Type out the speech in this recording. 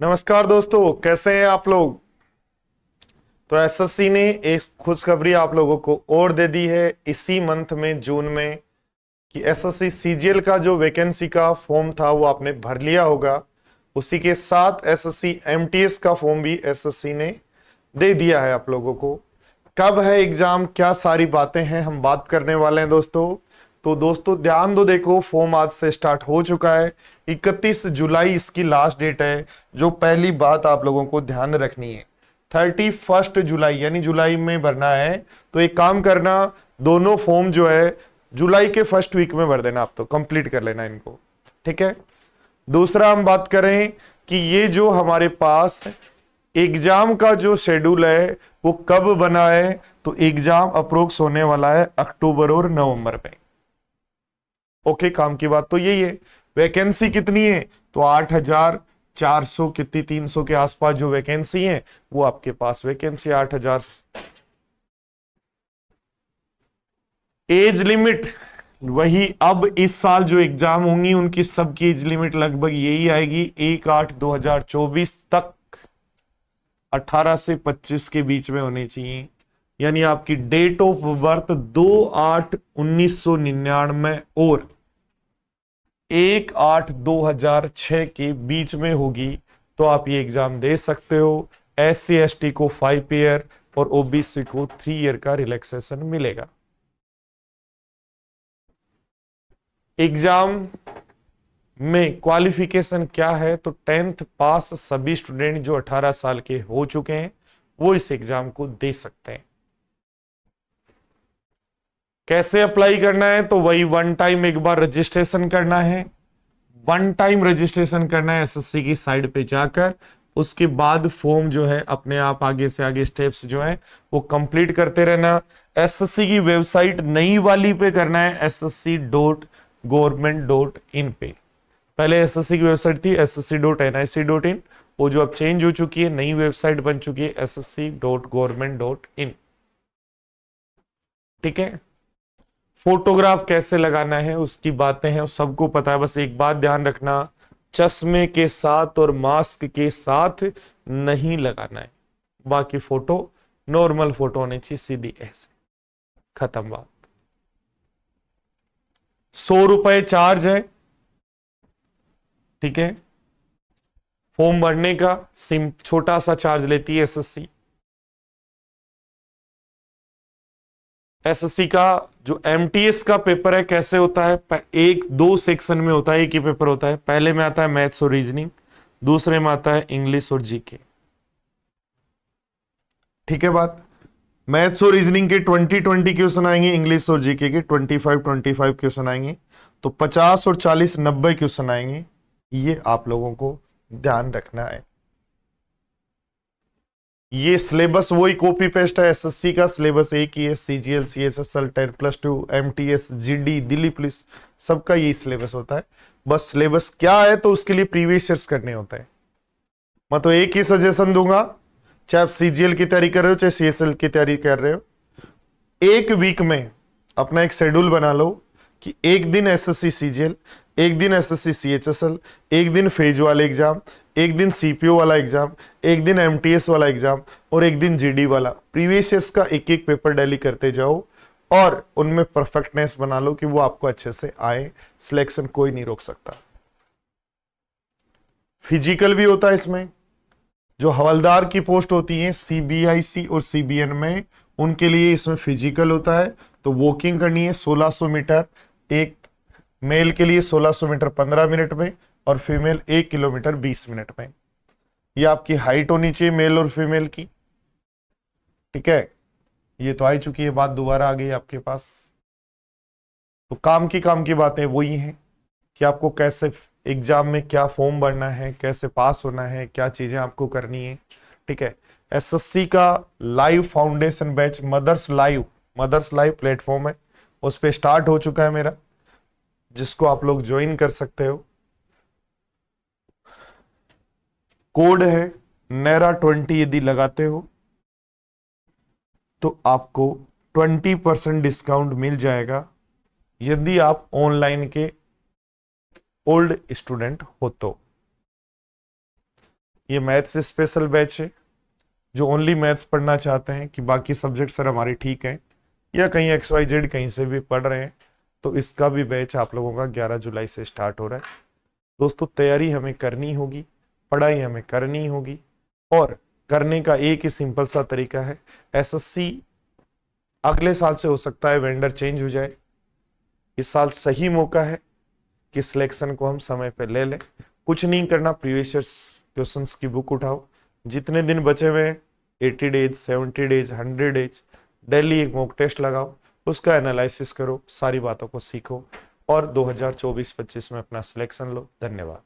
नमस्कार दोस्तों, कैसे हैं आप लोग। तो एसएससी ने एक खुशखबरी आप लोगों को और दे दी है इसी मंथ में, जून में, कि एसएससी सीजीएल का जो वैकेंसी का फॉर्म था वो आपने भर लिया होगा। उसी के साथ एसएससी एमटीएस का फॉर्म भी एसएससी ने दे दिया है आप लोगों को। कब है एग्जाम, क्या सारी बातें हैं, हम बात करने वाले हैं दोस्तों। तो दोस्तों ध्यान दो, देखो फॉर्म आज से स्टार्ट हो चुका है। 31 जुलाई इसकी लास्ट डेट है। जो पहली बात आप लोगों को ध्यान रखनी है, 31 जुलाई यानी जुलाई में भरना है। तो एक काम करना, दोनों फॉर्म जो है जुलाई के फर्स्ट वीक में भर देना, आप तो कंप्लीट कर लेना इनको, ठीक है। दूसरा हम बात करें कि ये जो हमारे पास एग्जाम का जो शेड्यूल है वो कब बना है, तो एग्जाम अप्रोक्स होने वाला है अक्टूबर और नवंबर में। ओके, काम की बात तो यही है। वैकेंसी कितनी है, तो 8,400 कितनी 300 के आसपास जो वैकेंसी है वो आपके पास वैकेंसी 8,000। एज लिमिट वही, अब इस साल जो एग्जाम होंगी उनकी सबकी एज लिमिट लगभग यही आएगी, 1/8/2024 तक 18 से 25 के बीच में होनी चाहिए। यानी आपकी डेट ऑफ बर्थ 2/8/1999 और 1/8/2006 के बीच में होगी, तो आप ये एग्जाम दे सकते हो। SC ST को 5 ईयर और OBC को 3 ईयर का रिलैक्सेशन मिलेगा। एग्जाम में क्वालिफिकेशन क्या है, तो 10th पास सभी स्टूडेंट जो 18 साल के हो चुके हैं वो इस एग्जाम को दे सकते हैं। कैसे अप्लाई करना है, तो वही वन टाइम एक बार रजिस्ट्रेशन करना है। वन टाइम रजिस्ट्रेशन करना है एसएससी की साइट पे जाकर। उसके बाद फॉर्म जो है अपने आप आगे से आगे स्टेप्स जो है वो कंप्लीट करते रहना। एसएससी की वेबसाइट नई वाली पे करना है, ssc.government.in पे। पहले एसएससी की वेबसाइट थी ssc.nic.in, वो जो अब चेंज हो चुकी है, नई वेबसाइट बन चुकी है ssc.government.in, ठीक है। फोटोग्राफ कैसे लगाना है उसकी बातें हैं, सबको पता है। बस एक बात ध्यान रखना, चश्मे के साथ और मास्क के साथ नहीं लगाना है। बाकी फोटो नॉर्मल फोटो होनी चाहिए, सीधी ऐसे, खत्म बात। 100 रुपए चार्ज है, ठीक है। फॉर्म भरने का छोटा सा चार्ज लेती है एसएससी। एसएससी का जो एमटीएस का पेपर है कैसे होता है, एक दो सेक्शन में होता है, एक ही पेपर होता है। पहले में आता है मैथ्स और रीजनिंग, दूसरे में आता है इंग्लिश और जीके, ठीक है बात। मैथ्स और रीजनिंग के 20-20 क्वेश्चन आएंगे, इंग्लिश और जीके के 25-25 क्वेश्चन आएंगे। तो 50 और 40 90 क्वेश्चन आएंगे, ये आप लोगों को ध्यान रखना है। ये सिलेबस वही कॉपी पेस्ट है, एसएससी का सिलेबस एक ही है। CGL, CSSL, 10+2, MTS, GD, Delhi police, सबका यही सिलेबस होता है। बस सिलेबस क्या है, तो उसके लिए प्रीवियस ईयर्स करने होता है। मैं तो एक ही सजेशन दूंगा, चाहे आप सीजीएल की तैयारी कर रहे हो चाहे सीएसएल की तैयारी कर रहे हो, एक वीक में अपना एक शेड्यूल बना लो कि एक दिन एसएससी सीजीएल, एक दिन एसएससी सीएचएसएल, एक दिन फेज वाले एग्जाम, एक दिन सीपीओ वाला एग्जाम, एक दिन एमटीएस वाला एग्जाम और एक दिन जीडी वाला। प्रीवियस ईयर्स का एक एक पेपर डेली करते जाओ और उनमें परफेक्टनेस बना लो कि वो आपको अच्छे से आए। सिलेक्शन कोई नहीं रोक सकता। फिजिकल भी होता है इसमें, जो हवलदार की पोस्ट होती है सीबीआईसी और सीबीएन में, उनके लिए इसमें फिजिकल होता है। तो वॉकिंग करनी है 1600 मीटर, एक मेल के लिए 1600 मीटर 15 मिनट में और फीमेल 1 किलोमीटर 20 मिनट में। ये आपकी हाइट होनी चाहिए मेल और फीमेल की, ठीक है। ये तो आ ही चुकी है बात, दोबारा आ गई आपके पास। तो काम की बातें वही हैं कि आपको कैसे एग्जाम में क्या फॉर्म भरना है, कैसे पास होना है, क्या चीजें आपको करनी है, ठीक है। एसएससी का live foundation batch mothers live platform है, उस पर स्टार्ट हो चुका है मेरा, जिसको आप लोग ज्वाइन कर सकते हो। कोड है NERA20, यदि लगाते हो तो आपको 20% डिस्काउंट मिल जाएगा, यदि आप ऑनलाइन के ओल्ड स्टूडेंट हो तो। ये मैथ्स स्पेशल बैच है, जो ओनली मैथ्स पढ़ना चाहते हैं कि बाकी सब्जेक्ट सर हमारे ठीक हैं, या कहीं XYZ कहीं से भी पढ़ रहे हैं, तो इसका भी बैच आप लोगों का 11 जुलाई से स्टार्ट हो रहा है। दोस्तों तैयारी हमें करनी होगी, पढ़ाई हमें करनी होगी, और करने का एक ही सिंपल सा तरीका है, SSC अगले साल से हो सकता है वेंडर चेंज हो जाए, इस साल सही मौका है कि सिलेक्शन को हम समय पे ले लें। कुछ नहीं करना, प्रीवियस क्वेश्चंस की बुक उठाओ, जितने दिन बचे हुए 80 डेज, 70 डेज, 100 डेज, डेली एक मॉक टेस्ट लगाओ, उसका एनालिसिस करो, सारी बातों को सीखो और 2024-25 में अपना सिलेक्शन लो। धन्यवाद।